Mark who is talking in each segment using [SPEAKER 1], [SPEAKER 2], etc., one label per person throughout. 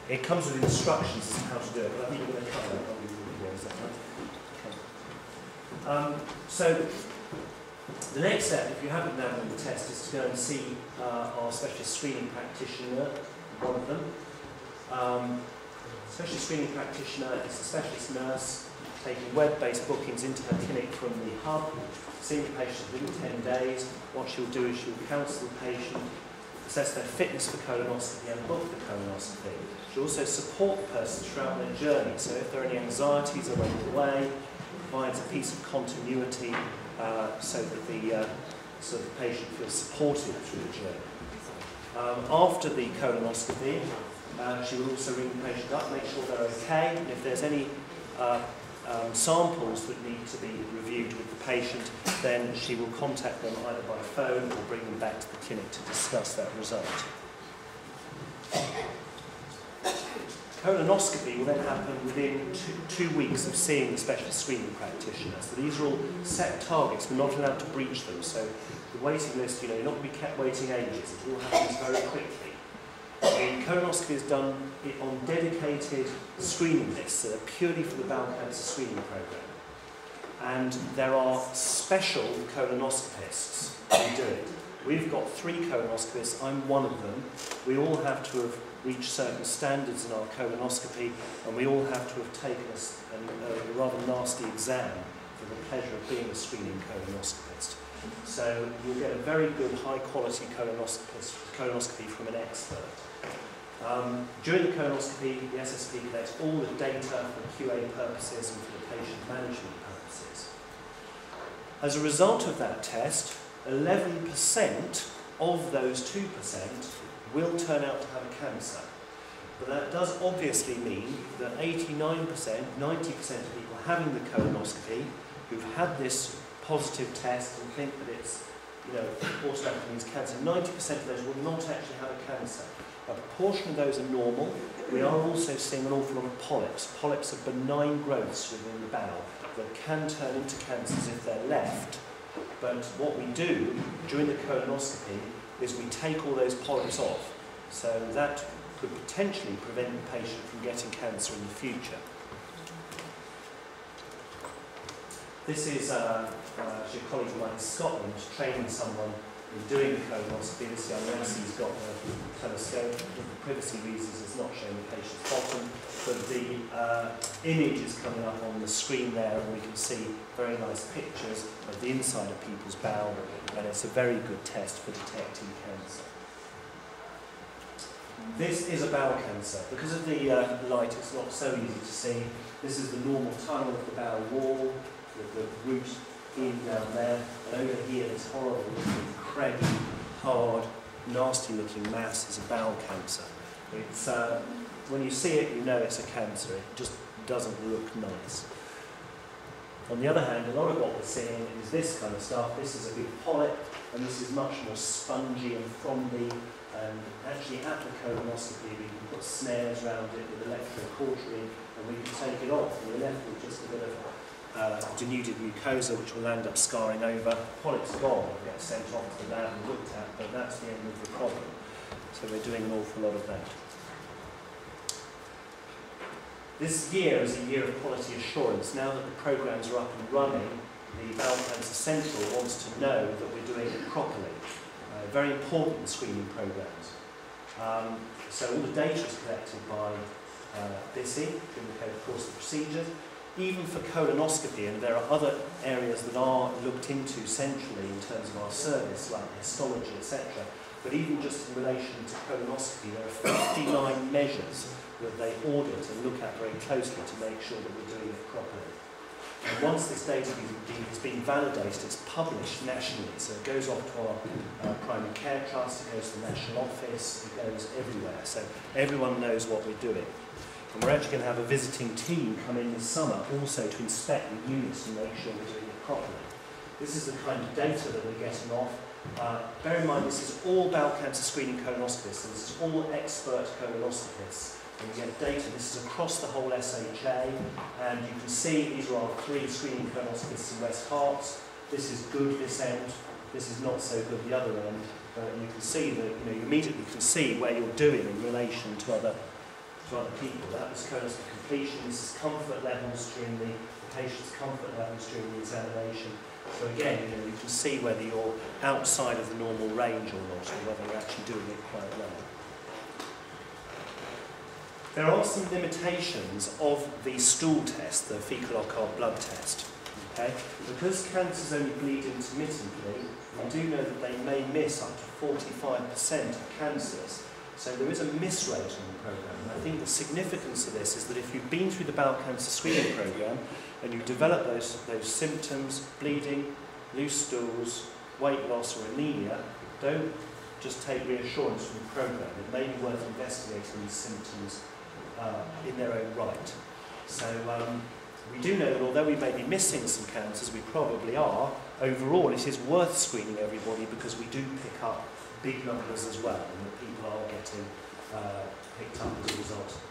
[SPEAKER 1] It comes with instructions as to how to do it, but I think we're going to cover that on the video, is that right? Okay. So, the next step, if you haven't done the test, is to go and see our specialist screening practitioner, one of them. Specialist screening practitioner is a specialist nurse taking web-based bookings into her clinic from the hub, seeing the patient within 10 days. What she'll do is she'll counsel the patient, assess their fitness for colonoscopy and book the colonoscopy. She'll also support the person throughout their journey, so if there are any anxieties along the way, provides a piece of continuity so that the patient feels supported through the journey. After the colonoscopy, she will also ring the patient up, make sure they're okay, and if there's any samples that need to be reviewed with the patient, then she will contact them either by phone or bring them back to the clinic to discuss that result. Colonoscopy will then happen within two weeks of seeing the specialist screening practitioner. So these are all set targets. We're not allowed to breach them. So the waiting list, you're not going to be kept waiting ages. It all happens very quickly. The colonoscopy is done on dedicated screening lists that are purely for the bowel cancer screening program. And there are special colonoscopists who do it. We've got 3 colonoscopists. I'm one of them. We all have to have reached certain standards in our colonoscopy, and we all have to have taken a rather nasty exam for the pleasure of being a screening colonoscopist. So you'll get a very good, high-quality colonoscopy from an expert. During the colonoscopy, the SSP collects all the data for QA purposes and for the patient management purposes. As a result of that test, 11% of those 2% will turn out to have a cancer. But that does obviously mean that 89%, 90% of people having the colonoscopy who've had this positive test and think that it's, automatically means cancer, 90% of those will not actually have a cancer. A proportion of those are normal. We are also seeing an awful lot of polyps. Polyps are benign growths within the bowel that can turn into cancers if they're left. But what we do during the colonoscopy is we take all those polyps off. So that could potentially prevent the patient from getting cancer in the future. This is actually a colleague of mine in Scotland training someone in doing the colonoscopy. This young nurse, he's got the telescope. For privacy reasons, it's not showing the patient's bottom, but the image is coming up on the screen there, and we can see very nice pictures of the inside of people's bowel, and it's a very good test for detecting cancer. This is a bowel cancer. Because of the light, it's not so easy to see. This is the normal tunnel of the bowel wall, with the root in down there, and over here this horrible looking, craggy, hard, nasty looking mass is a bowel cancer. It's, when you see it, you know it's a cancer. It just doesn't look nice. On the other hand, a lot of what we're seeing is this kind of stuff. This is a big polyp, and this is much more spongy and frothy. And actually at the colonoscopy, we can put snares around it with electrocautery, and we can take it off. And we're left with just a bit of denuded mucosa, which will end up scarring over. Polyps gone, will get sent off to the lab and looked at, but that's the end of the problem. So we're doing an awful lot of that. This year is a year of quality assurance. Now that the programs are up and running, the Bowel Cancer Central wants to know that we're doing it properly. Very important screening programs. So all the data is collected by BISI in the course of procedures. Even for colonoscopy, and there are other areas that are looked into centrally in terms of our service, like histology, etc. But even just in relation to colonoscopy, there are 59 measures that they audit and look at very closely to make sure that we're doing it properly. And once this data has been validated, it's published nationally. So it goes off to our primary care trust, it goes to the national office, it goes everywhere. So everyone knows what we're doing. And we're actually going to have a visiting team come in this summer also to inspect the units and make sure we're doing it properly. This is the kind of data that we're getting off. Bear in mind, this is all bowel cancer screening colonoscopists, and this is all expert colonoscopists. And we get data, this is across the whole SHA, and you can see these are our 3 screening colonoscopists in West Herts. This is good this end, this is not so good the other end. But you can see that you immediately can see where you're doing in relation to other to other people. That was colonoscopy completion. This is comfort levels during the patient's comfort levels during the examination. So again, you can see whether you're outside of the normal range or not, or whether you're actually doing it quite well. There are some limitations of the stool test, the fecal occult blood test. Okay? Because cancers only bleed intermittently, we do know that they may miss up to 45% of cancers. So there is a miss rate on the programme. And I think the significance of this is that if you've been through the bowel cancer screening programme and you develop those symptoms, bleeding, loose stools, weight loss or anemia, don't just take reassurance from the programme. It may be worth investigating these symptoms in their own right. So we do know that although we may be missing some cancers, we probably are, overall it is worth screening everybody because we do pick up big numbers as well, and that people are getting picked up as a result of the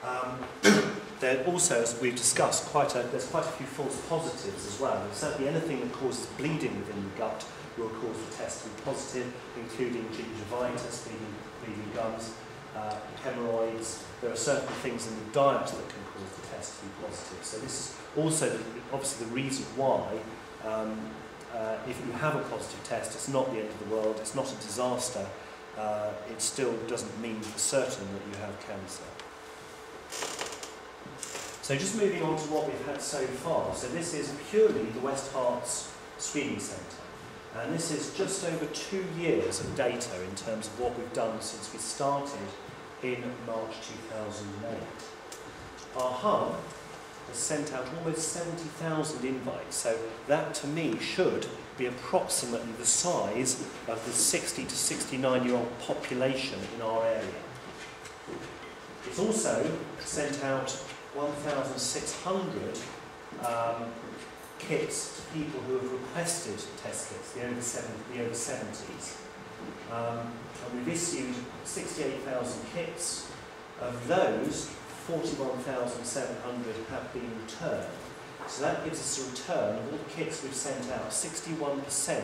[SPEAKER 1] programme. There also, as we've discussed, there's quite a few false positives as well. And certainly anything that causes bleeding within the gut will cause the test to be positive, including gingivitis, bleeding gums, hemorrhoids. There are certain things in the diet that can cause the test to be positive. So this is also obviously the reason why if you have a positive test, it's not the end of the world, it's not a disaster, it still doesn't mean for certain that you have cancer. So just moving on to what we've had so far. So this is purely the West Herts Screening Centre. And this is just over 2 years of data in terms of what we've done since we started in March 2008. Our hub has sent out almost 70,000 invites, so that to me should be approximately the size of the 60 to 69-year-old population in our area. It's also sent out 1,600 kits to people who have requested test kits, the over 70s. And we've issued 68,000 kits. Of those, 41,700 have been returned. So that gives us a return of all the kits we've sent out. 61%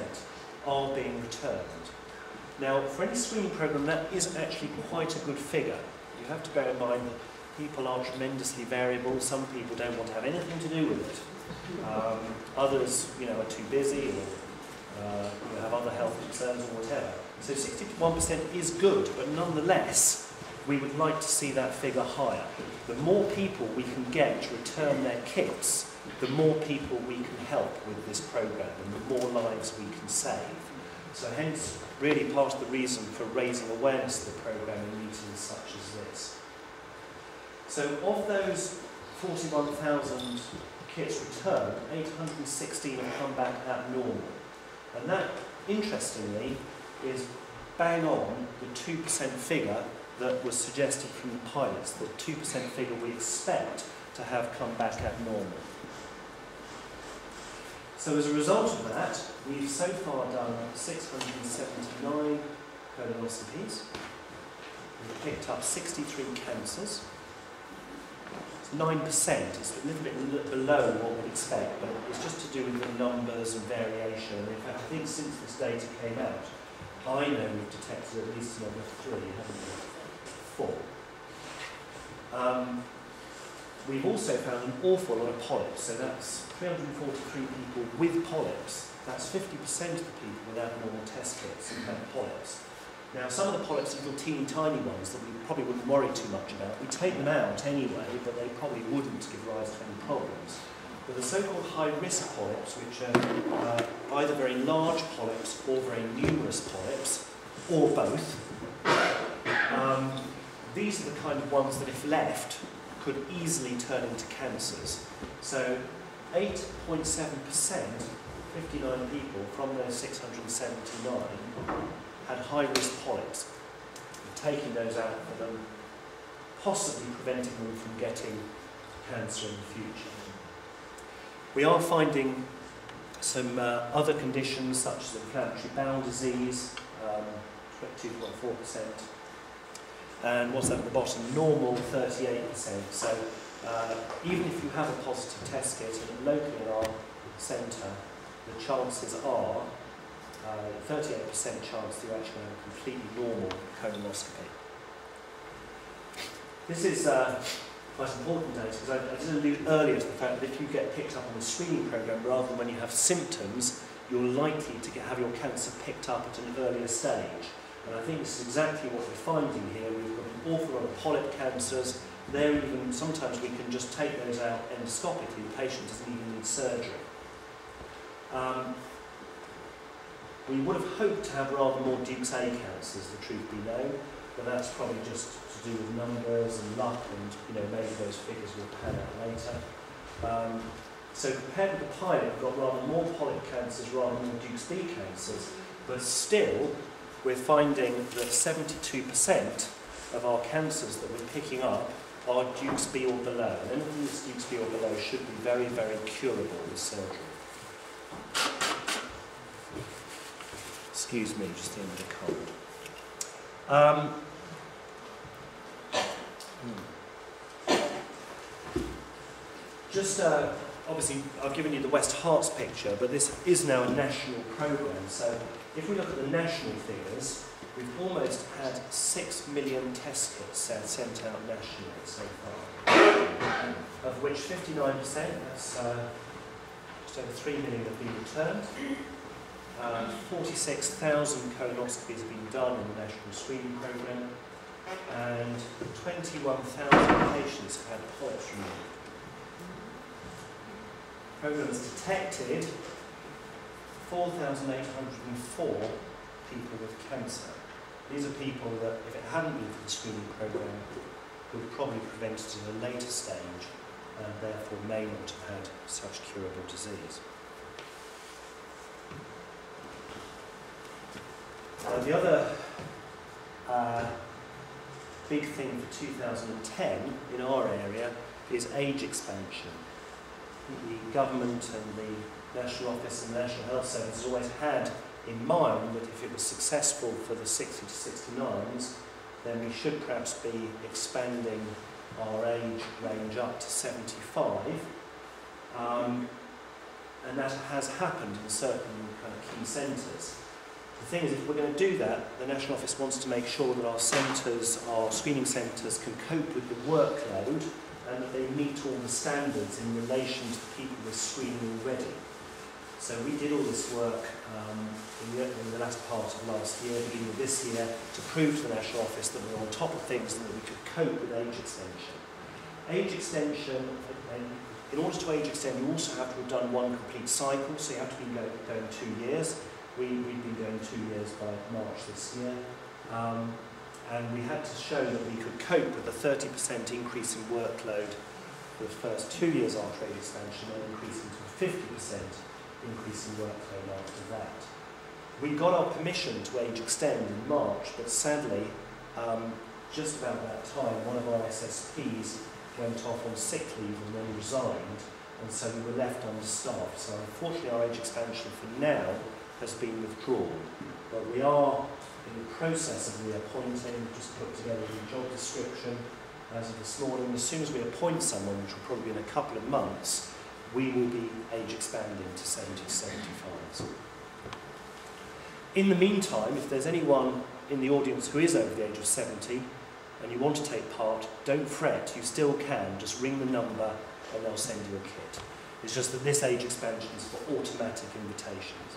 [SPEAKER 1] are being returned. Now, for any screening programme, that is actually quite a good figure. You have to bear in mind that people are tremendously variable. Some people don't want to have anything to do with it. Others, are too busy or have other health concerns or whatever. So 61% is good, but nonetheless, we would like to see that figure higher. The more people we can get to return their kits, the more people we can help with this programme and the more lives we can save. So hence, really part of the reason for raising awareness of the programme in meetings such as this. So of those 41,000 kits returned, 816 have come back abnormal. And that, interestingly, is bang on the 2% figure that was suggested from the pilots, the 2% figure we expect to have come back abnormal. So as a result of that, we've so far done 679 colonoscopies. We've picked up 63 cancers. It's 9%, it's a little bit below what we'd expect, but it's just to do with the numbers and variation. And in fact, I think since this data came out, I know we've detected at least another 3, haven't we? 4. We've also found an awful lot of polyps, so that's 343 people with polyps. That's 50% of the people with abnormal test kits who have polyps. Now, some of the polyps are little teeny tiny ones that we probably wouldn't worry too much about. We take them out anyway, but they probably wouldn't give rise to any problems. But the so-called high-risk polyps, which are either very large polyps or very numerous polyps, or both, these are the kind of ones that, if left, could easily turn into cancers. So 8.7%, 59 people from those 679, had high-risk polyps. We're taking those out for them, possibly preventing them from getting cancer in the future. We are finding some other conditions, such as inflammatory bowel disease, 22.4%. And what's that at the bottom? Normal, 38%. So even if you have a positive test kit and locally in our centre, the chances are 38% chance that you actually have a completely normal colonoscopy. This is quite important data, because I did allude earlier to the fact that if you get picked up on the screening programme rather than when you have symptoms, you're likely to have your cancer picked up at an earlier stage. And I think this is exactly what we're finding here. We've got an awful lot of polyp cancers. They're even, sometimes we can just take those out endoscopically. The patient doesn't even need surgery. We would have hoped to have rather more Dukes A cancers, the truth be known, but that's probably just to do with numbers and luck, and maybe those figures will pan out later. So compared with the pilot, we've got rather more polyp cancers rather than more Dukes B cancers, but still we're finding that 72% of our cancers that we're picking up are Dukes B or below. And anything that's Dukes B or below should be very, very curable with surgery. Excuse me, just the end of the cold. Obviously, I've given you the West Herts picture, but this is now a national programme. So if we look at the national figures, we've almost had 6 million test kits sent out nationally so far, of which 59%, that's just over 3 million, have been returned. 46,000 colonoscopies have been done in the national screening programme, and 21,000 patients have had polyps removed. The programme has detected 4,804 people with cancer. These are people that, if it hadn't been for the screening programme, would probably prevent it at a later stage, and therefore may not have had such curable disease. The other big thing for 2010 in our area is age expansion. The government and the National Office and the National Health Service has always had in mind that if it was successful for the 60 to 69s, then we should perhaps be expanding our age range up to 75. And that has happened in certain kind of key centres. The thing is, if we're going to do that, the National Office wants to make sure that our centres, our screening centres, can cope with the workload and that they meet all the standards in relation to the people we're screening already. So we did all this work in the latter part of last year, beginning of this year, to prove to the National Office that we're on top of things and that we could cope with age extension. Age extension, in order to age extend, you also have to have done one complete cycle, so you have to be going 2 years. We've been going 2 years by March this year, and we had to show that we could cope with a 30% increase in workload for the first 2 years after age expansion, and increasing to a 50% increase in workload after that. We got our permission to age extend in March, but sadly, just about that time, one of our SSPs went off on sick leave and then resigned, and so we were left understaffed. So unfortunately, our age expansion for now has been withdrawn, but we are in the process of reappointing, just put together a job description as of this morning. As soon as we appoint someone, which will probably be in a couple of months, we will be age expanding to 70, 75s. In the meantime, if there's anyone in the audience who is over the age of 70 and you want to take part, don't fret, you still can. Just ring the number and they'll send you a kit. It's just that this age expansion is for automatic invitations.